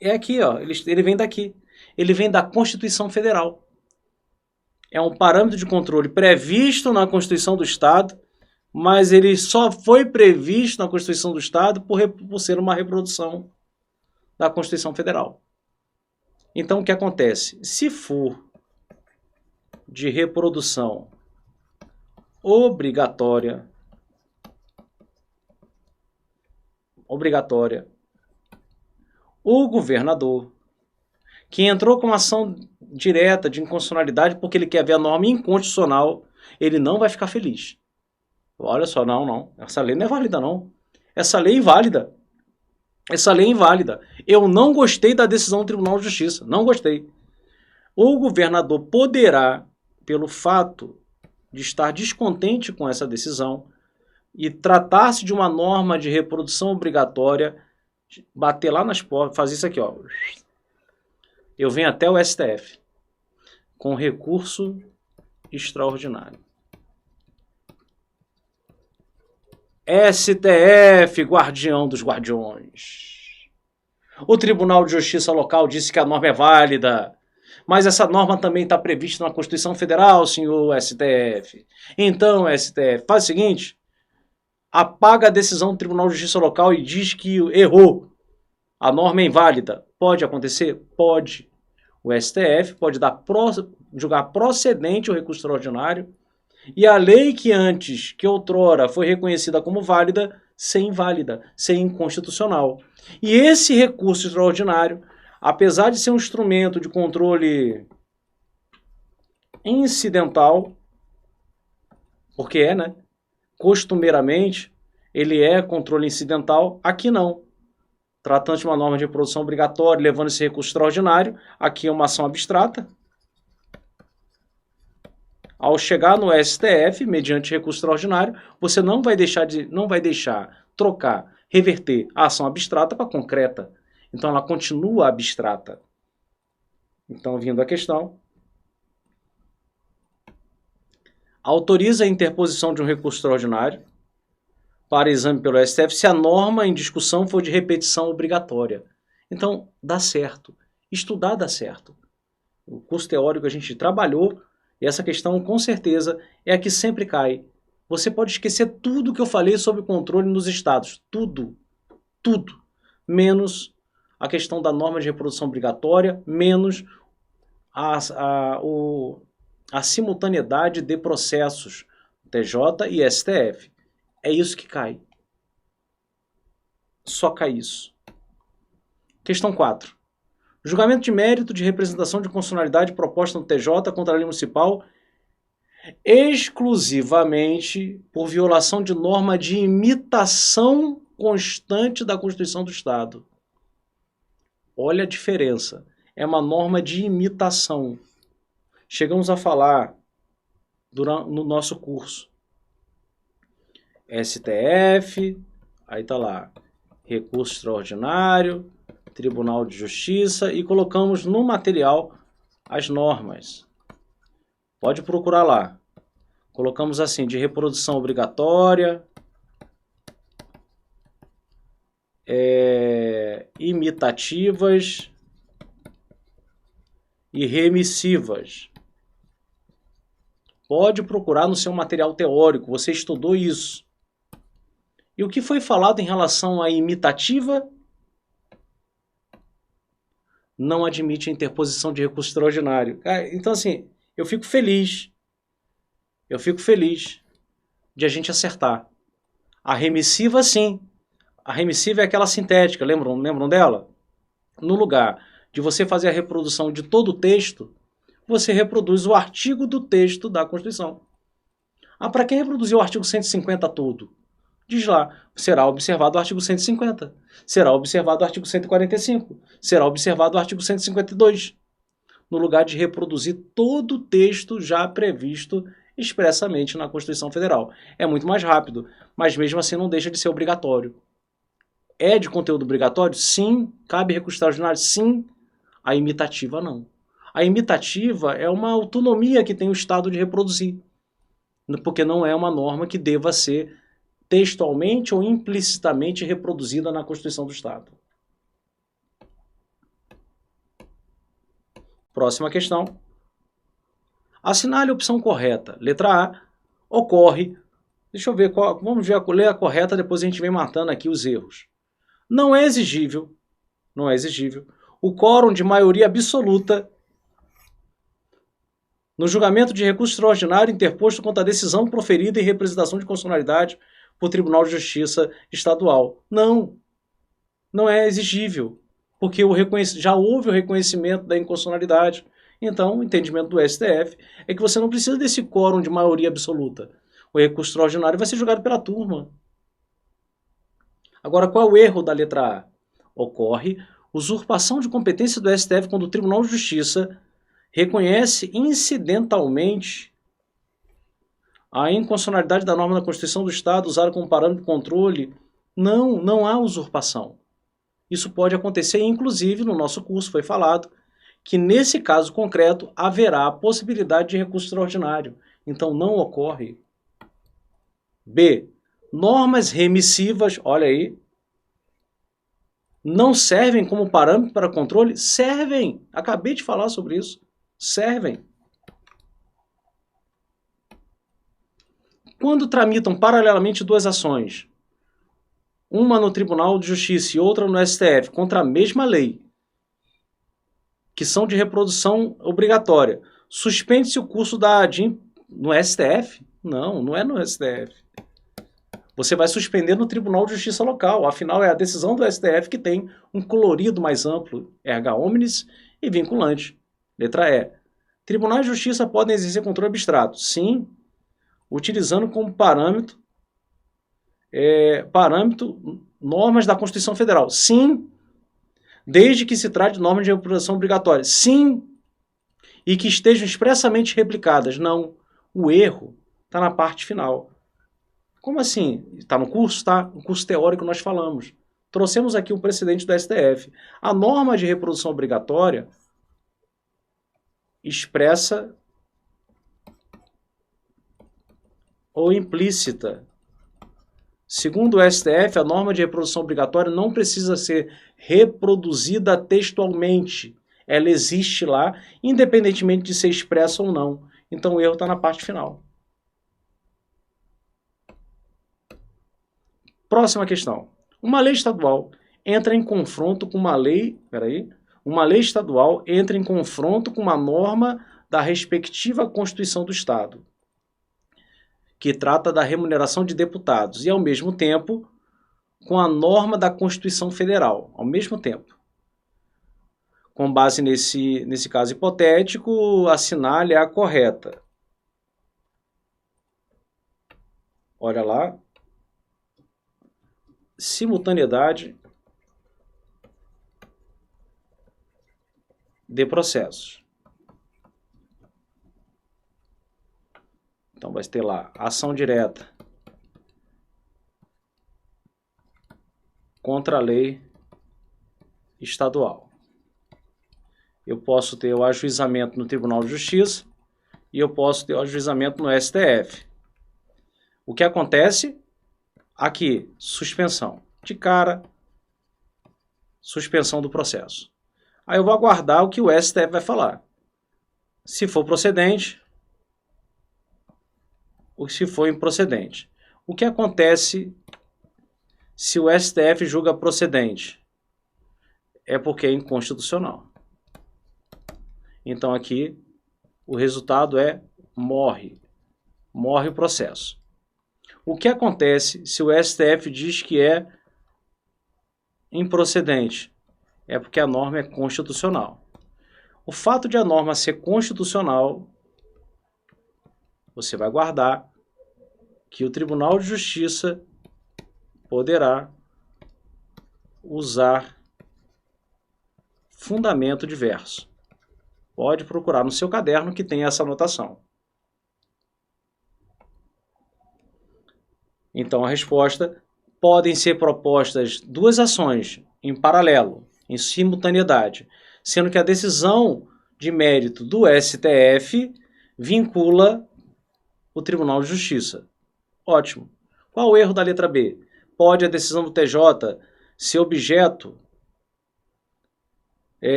é aqui, ó, ele vem daqui. Ele vem da Constituição Federal. É um parâmetro de controle previsto na Constituição do Estado, mas ele só foi previsto na Constituição do Estado por ser uma reprodução da Constituição Federal. Então, o que acontece? Se for de reprodução obrigatória, o governador, que entrou com uma ação direta de inconstitucionalidade porque ele quer ver a norma inconstitucional, ele não vai ficar feliz. Olha só, não. Essa lei não é válida, não. Essa lei é inválida. Essa lei é inválida. Eu não gostei da decisão do Tribunal de Justiça. Não gostei. O governador poderá, pelo fato de estar descontente com essa decisão e tratar-se de uma norma de reprodução obrigatória, bater lá nas portas, fazer isso aqui, ó. Eu venho até o STF com recurso extraordinário. STF, guardião dos guardiões. O Tribunal de Justiça local disse que a norma é válida, mas essa norma também está prevista na Constituição Federal, senhor STF. Então, STF, faz o seguinte, apaga a decisão do Tribunal de Justiça local e diz que errou. A norma é inválida. Pode acontecer? Pode. O STF pode julgar procedente o recurso extraordinário e a lei que outrora foi reconhecida como válida, ser inválida, ser inconstitucional. E esse recurso extraordinário, apesar de ser um instrumento de controle incidental, porque é, né? Costumeiramente, ele é controle incidental, aqui não. Tratando de uma norma de reprodução obrigatória, levando esse recurso extraordinário, aqui é uma ação abstrata. Ao chegar no STF, mediante recurso extraordinário, você não vai deixar trocar, reverter a ação abstrata para concreta. Então ela continua abstrata. Então, vindo a questão, autoriza a interposição de um recurso extraordinário para exame pelo STF se a norma em discussão for de repetição obrigatória. Então, dá certo. Estudar dá certo. O curso teórico a gente trabalhou e essa questão, com certeza, é a que sempre cai. Você pode esquecer tudo que eu falei sobre controle nos estados. Tudo. Tudo. Menos a questão da norma de reprodução obrigatória, menos a simultaneidade de processos TJ e STF. É isso que cai. Só cai isso. Questão 4. Julgamento de mérito de representação de constitucionalidade proposta no TJ contra a lei municipal exclusivamente por violação de norma de imitação constante da Constituição do Estado. Olha a diferença. É uma norma de imitação. Chegamos a falar no nosso curso. STF, aí está lá, recurso extraordinário, Tribunal de Justiça e colocamos no material as normas. Pode procurar lá. Colocamos assim, de reprodução obrigatória, imitativas e remissivas. Pode procurar no seu material teórico, você estudou isso. E o que foi falado em relação à imitativa? Não admite a interposição de recurso extraordinário. Então, assim, eu fico feliz de a gente acertar. A remissiva, sim. A remissiva é aquela sintética, lembram dela? No lugar de você fazer a reprodução de todo o texto, você reproduz o artigo do texto da Constituição. Para quem reproduzir o artigo 150 todo? Diz lá, será observado o artigo 150, será observado o artigo 145, será observado o artigo 152, no lugar de reproduzir todo o texto já previsto expressamente na Constituição Federal. É muito mais rápido, mas mesmo assim não deixa de ser obrigatório. É de conteúdo obrigatório? Sim. Cabe recurso extraordinário? Sim. A imitativa não. A imitativa é uma autonomia que tem o Estado de reproduzir, porque não é uma norma que deva ser textualmente ou implicitamente reproduzida na Constituição do Estado. Próxima questão. Assinale a opção correta. Letra A. Ocorre. Deixa eu ver, vamos ler a correta, depois a gente vem matando aqui os erros. Não é exigível o quórum de maioria absoluta no julgamento de recurso extraordinário interposto contra a decisão proferida em representação de constitucionalidade por Tribunal de Justiça Estadual. Não é exigível, porque já houve o reconhecimento da inconstitucionalidade. Então, o entendimento do STF é que você não precisa desse quórum de maioria absoluta. O recurso extraordinário vai ser julgado pela turma. Agora, qual é o erro da letra A? Ocorre usurpação de competência do STF quando o Tribunal de Justiça reconhece incidentalmente a inconstitucionalidade da norma da Constituição do Estado usada como parâmetro de controle. Não há usurpação. Isso pode acontecer, inclusive, no nosso curso foi falado, que nesse caso concreto haverá a possibilidade de recurso extraordinário. Então não ocorre. B. Normas remissivas, olha aí, não servem como parâmetro para controle? Servem! Acabei de falar sobre isso. Servem. Quando tramitam paralelamente duas ações, uma no Tribunal de Justiça e outra no STF, contra a mesma lei, que são de reprodução obrigatória, suspende-se o curso da ADIM no STF? Não é no STF. você vai suspender no Tribunal de Justiça local. Afinal, é a decisão do STF que tem um colorido mais amplo, erga omnes e vinculante. Letra E. Tribunais de Justiça podem exercer controle abstrato. Sim, utilizando como parâmetro normas da Constituição Federal. Sim, desde que se trate de normas de reprodução obrigatória. Sim, e que estejam expressamente replicadas. Não, o erro está na parte final. Como assim? Está no curso? Tá. No curso teórico nós falamos. Trouxemos aqui o precedente do STF. A norma de reprodução obrigatória expressa ou implícita. Segundo o STF, a norma de reprodução obrigatória não precisa ser reproduzida textualmente. Ela existe lá, independentemente de ser expressa ou não. Então o erro está na parte final. Próxima questão. Uma lei estadual entra em confronto com uma lei... Uma lei estadual entra em confronto com uma norma da respectiva Constituição do Estado, que trata da remuneração de deputados, e ao mesmo tempo com a norma da Constituição Federal, ao mesmo tempo. Com base nesse caso hipotético, assinale a correta. Olha lá. Simultaneidade de processos. Então vai ter lá ação direta contra a lei estadual. Eu posso ter o ajuizamento no Tribunal de Justiça e eu posso ter o ajuizamento no STF. O que acontece? Aqui, suspensão. De cara, suspensão do processo. Aí eu vou aguardar o que o STF vai falar. Se for procedente, ou se for improcedente. O que acontece se o STF julga procedente? É porque é inconstitucional. Então aqui o resultado é morre. Morre o processo. O que acontece se o STF diz que é improcedente? É porque a norma é constitucional. O fato de a norma ser constitucional, você vai guardar que o Tribunal de Justiça poderá usar fundamento diverso. Pode procurar no seu caderno que tem essa anotação. Então a resposta: podem ser propostas duas ações em paralelo, em simultaneidade, sendo que a decisão de mérito do STF vincula o Tribunal de Justiça. Ótimo. Qual o erro da letra B? Pode a decisão do TJ ser objeto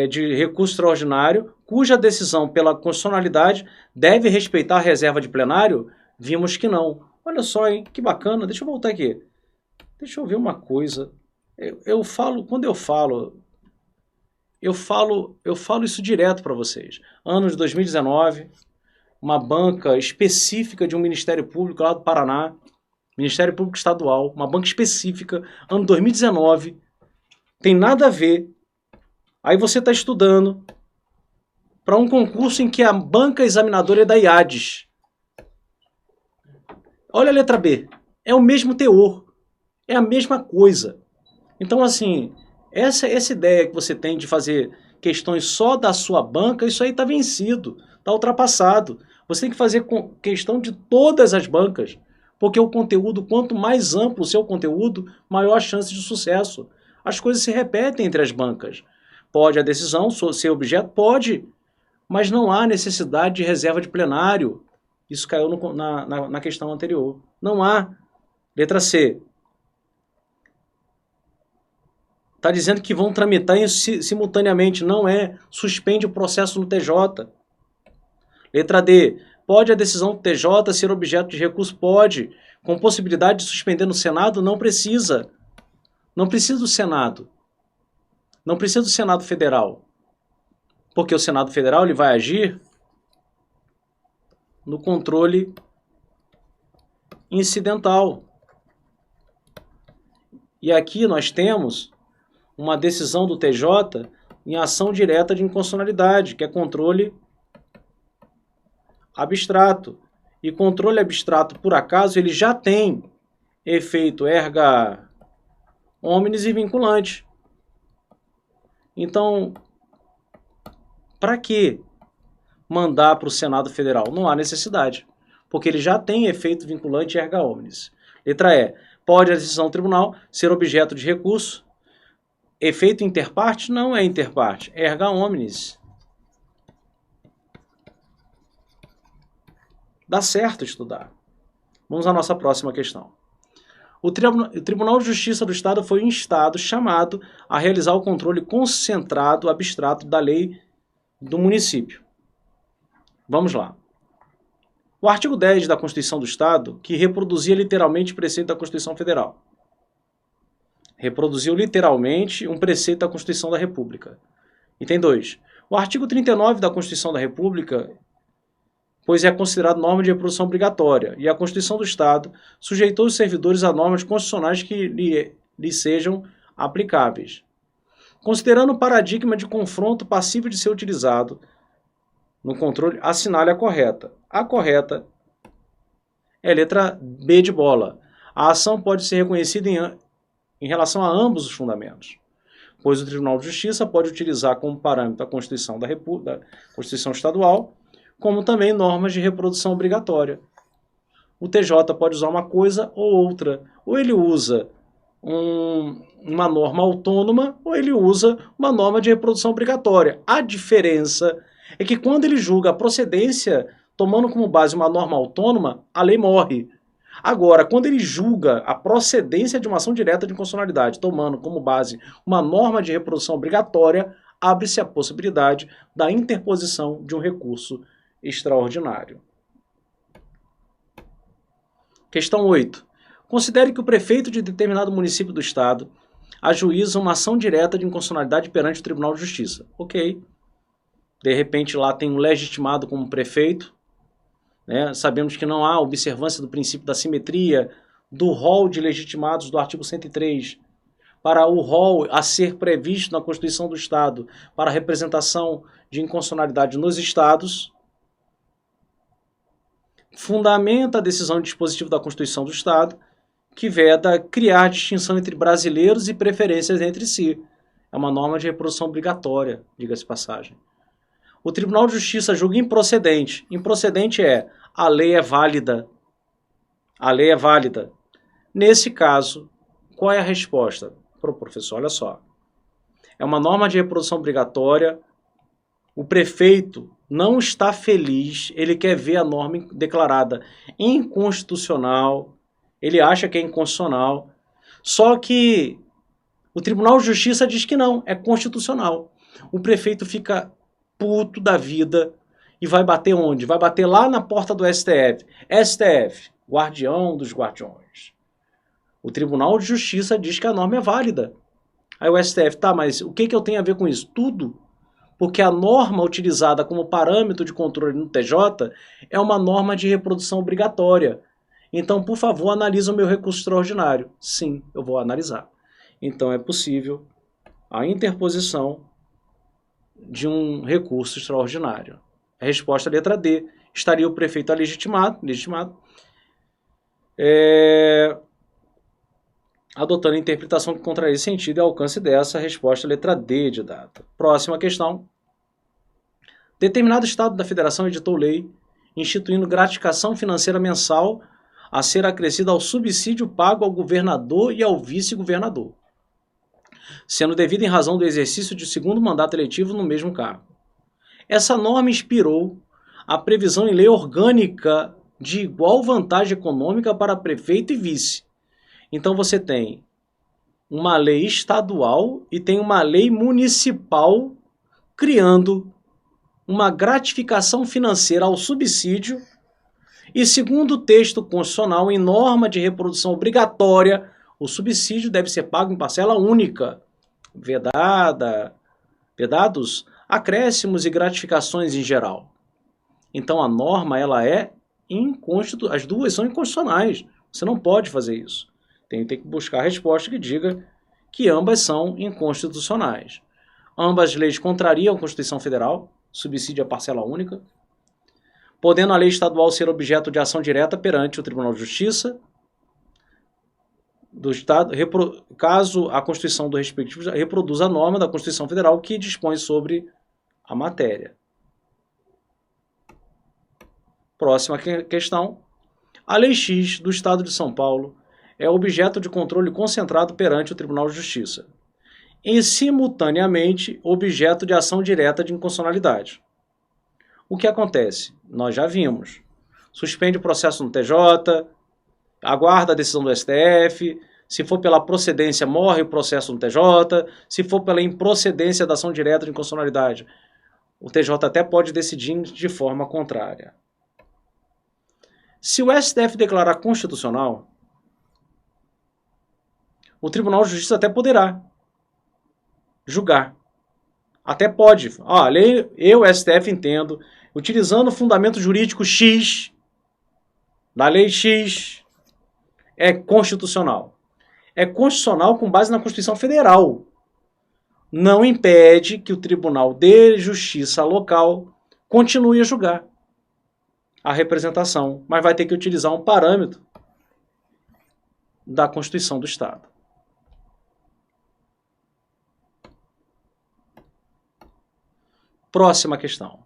de recurso extraordinário, cuja decisão pela constitucionalidade deve respeitar a reserva de plenário? Vimos que não. Olha só, hein? Que bacana. Deixa eu voltar aqui. Deixa eu ver uma coisa. Quando eu falo isso direto para vocês. Ano de 2019, uma banca específica de um Ministério Público lá do Paraná, Ministério Público Estadual, uma banca específica, ano 2019, tem nada a ver. Aí você está estudando para um concurso em que a banca examinadora é da IADES. Olha a letra B. É o mesmo teor. É a mesma coisa. Então, assim, essa ideia que você tem de fazer questões só da sua banca, isso aí está vencido, está ultrapassado. Você tem que fazer questão de todas as bancas, porque o conteúdo, quanto mais amplo o seu conteúdo, maior a chance de sucesso. As coisas se repetem entre as bancas. Pode a decisão ser objeto? Pode, mas não há necessidade de reserva de plenário. Isso caiu na questão anterior. Não há. Letra C. Está dizendo que vão tramitar simultaneamente. Não é. Suspende o processo no TJ. Letra D. Pode a decisão do TJ ser objeto de recurso? Pode. Com possibilidade de suspender no Senado? Não precisa. Não precisa do Senado. Não precisa do Senado Federal. Porque o Senado Federal ele vai agir no controle incidental. E aqui nós temos uma decisão do TJ em ação direta de inconstitucionalidade, que é controle abstrato. E controle abstrato, por acaso, ele já tem efeito erga omnes e vinculante. Então, para que mandar para o Senado Federal? Não há necessidade, porque ele já tem efeito vinculante erga omnes. Letra E. Pode a decisão do tribunal ser objeto de recurso? Efeito interparte? Não é interparte, é erga omnes. Dá certo estudar. Vamos à nossa próxima questão. O Tribunal de Justiça do Estado foi instado, chamado a realizar o controle concentrado abstrato da lei do município. Vamos lá. O artigo 10 da Constituição do Estado, que reproduzia literalmente o preceito da Constituição Federal. Reproduziu literalmente um preceito da Constituição da República. Item 2. O artigo 39 da Constituição da República, pois é considerado norma de reprodução obrigatória, e a Constituição do Estado sujeitou os servidores a normas constitucionais que lhe sejam aplicáveis. Considerando o paradigma de confronto passível de ser utilizado no controle, assinale a correta. A correta é a letra B de bola. A ação pode ser reconhecida em relação a ambos os fundamentos, pois o Tribunal de Justiça pode utilizar como parâmetro a Constituição da Constituição Estadual, como também normas de reprodução obrigatória. O TJ pode usar uma coisa ou outra. Ou ele usa uma norma autônoma, ou ele usa uma norma de reprodução obrigatória. A diferença é que quando ele julga a procedência, tomando como base uma norma autônoma, a lei morre. Agora, quando ele julga a procedência de uma ação direta de inconstitucionalidade, tomando como base uma norma de reprodução obrigatória, abre-se a possibilidade da interposição de um recurso extraordinário. Questão 8. Considere que o prefeito de determinado município do Estado ajuiza uma ação direta de inconstitucionalidade perante o Tribunal de Justiça. Ok. De repente lá tem um legitimado como prefeito, né? Sabemos que não há observância do princípio da simetria do rol de legitimados do artigo 103 para o rol a ser previsto na Constituição do Estado para a representação de inconstitucionalidade nos Estados. Fundamenta a decisão de dispositivo da Constituição do Estado, que veda criar distinção entre brasileiros e preferências entre si. É uma norma de reprodução obrigatória, diga-se passagem. O Tribunal de Justiça julga improcedente. Improcedente é a lei é válida. A lei é válida. Nesse caso, qual é a resposta? Professor, olha só. É uma norma de reprodução obrigatória. O prefeito não está feliz, ele quer ver a norma declarada inconstitucional, ele acha que é inconstitucional, só que o Tribunal de Justiça diz que não, é constitucional. O prefeito fica puto da vida e vai bater onde? Vai bater lá na porta do STF. STF, guardião dos guardiões. O Tribunal de Justiça diz que a norma é válida. Aí o STF, tá, mas o que eu tenho a ver com isso? Tudo. Porque a norma utilizada como parâmetro de controle no TJ é uma norma de reprodução obrigatória. Então, por favor, analise o meu recurso extraordinário. Sim, eu vou analisar. Então, é possível a interposição de um recurso extraordinário. A resposta é a letra D. Estaria o prefeito legitimado, adotando a interpretação que contraria sentido e alcance dessa. A resposta é a letra D de data. Próxima questão. Determinado Estado da Federação editou lei instituindo gratificação financeira mensal a ser acrescida ao subsídio pago ao governador e ao vice-governador, sendo devida em razão do exercício de segundo mandato eletivo no mesmo cargo. Essa norma inspirou a previsão em lei orgânica de igual vantagem econômica para prefeito e vice. Então você tem uma lei estadual e tem uma lei municipal criando uma gratificação financeira ao subsídio e, segundo o texto constitucional, em norma de reprodução obrigatória, o subsídio deve ser pago em parcela única, vedados acréscimos e gratificações em geral. Então a norma ela é inconstitucional, as duas são inconstitucionais, você não pode fazer isso. Tem que buscar a resposta que diga que ambas são inconstitucionais. Ambas as leis contrariam a Constituição Federal, subsídio à parcela única, podendo a lei estadual ser objeto de ação direta perante o Tribunal de Justiça do Estado, caso a Constituição do respectivo reproduza a norma da Constituição Federal que dispõe sobre a matéria. Próxima questão. A Lei X do Estado de São Paulo é objeto de controle concentrado perante o Tribunal de Justiça e, simultaneamente, objeto de ação direta de inconstitucionalidade. O que acontece? Nós já vimos. Suspende o processo no TJ, aguarda a decisão do STF, se for pela procedência, morre o processo no TJ, se for pela improcedência da ação direta de inconstitucionalidade, o TJ até pode decidir de forma contrária. Se o STF declarar constitucional, o Tribunal de Justiça até poderá julgar. Até pode. Eu, STF, entendo, utilizando o fundamento jurídico X, da Lei X, é constitucional. É constitucional com base na Constituição Federal. Não impede que o Tribunal de Justiça local continue a julgar a representação, mas vai ter que utilizar um parâmetro da Constituição do Estado. Próxima questão.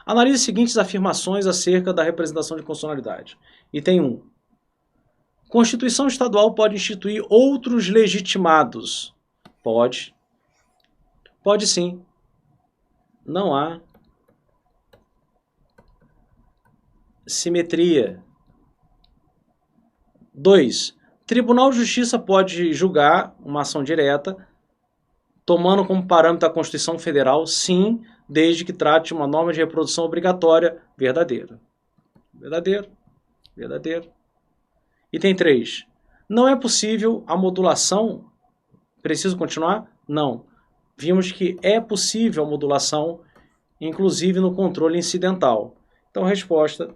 Analise as seguintes afirmações acerca da representação de constitucionalidade. Item 1. Constituição estadual pode instituir outros legitimados. Pode. Pode sim. Não há simetria. 2. Tribunal de Justiça pode julgar uma ação direta, tomando como parâmetro a Constituição Federal, sim, desde que trate uma norma de reprodução obrigatória. Verdadeiro. Verdadeiro. Verdadeiro. Item 3. Não é possível a modulação. Preciso continuar? Não. Vimos que é possível a modulação, inclusive no controle incidental. Então, resposta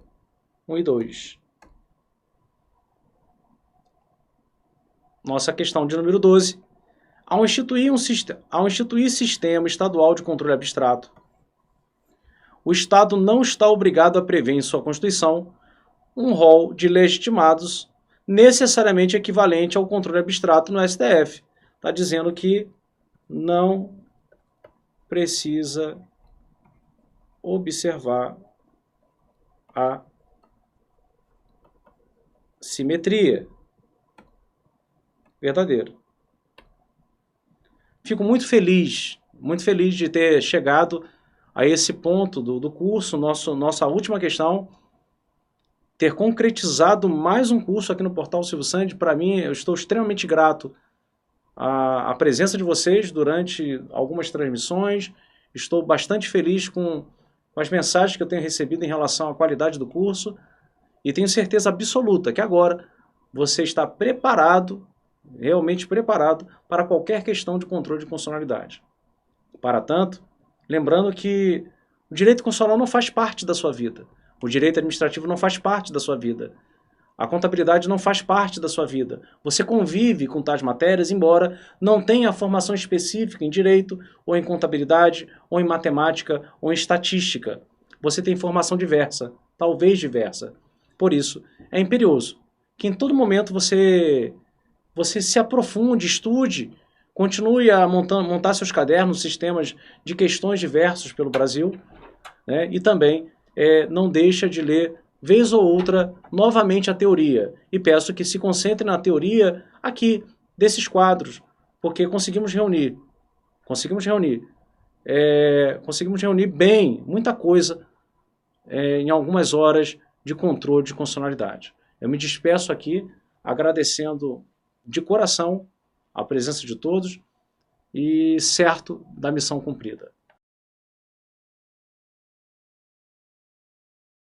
1 e 2. Nossa questão de número 12. Ao instituir sistema estadual de controle abstrato, o Estado não está obrigado a prever em sua Constituição um rol de legitimados necessariamente equivalente ao controle abstrato no STF. Está dizendo que não precisa observar a simetria. Verdadeiro. Fico muito feliz de ter chegado a esse ponto do curso, nossa última questão, ter concretizado mais um curso aqui no Portal Silvio Sandy. Para mim, eu estou extremamente grato à presença de vocês durante algumas transmissões. Estou bastante feliz com as mensagens que eu tenho recebido em relação à qualidade do curso e tenho certeza absoluta que agora você está preparado, realmente preparado, para qualquer questão de controle de constitucionalidade. Para tanto, lembrando que o direito constitucional não faz parte da sua vida. O direito administrativo não faz parte da sua vida. A contabilidade não faz parte da sua vida. Você convive com tais matérias, embora não tenha formação específica em direito, ou em contabilidade, ou em matemática, ou em estatística. Você tem formação diversa, talvez diversa. Por isso, é imperioso que em todo momento você se aprofunde, estude, continue a montar seus cadernos, sistemas de questões diversos pelo Brasil, né? E também não deixa de ler, vez ou outra, novamente a teoria. E peço que se concentre na teoria aqui, desses quadros, porque conseguimos reunir bem, muita coisa, em algumas horas de controle de constitucionalidade. Eu me despeço aqui, agradecendo de coração a presença de todos e certo da missão cumprida.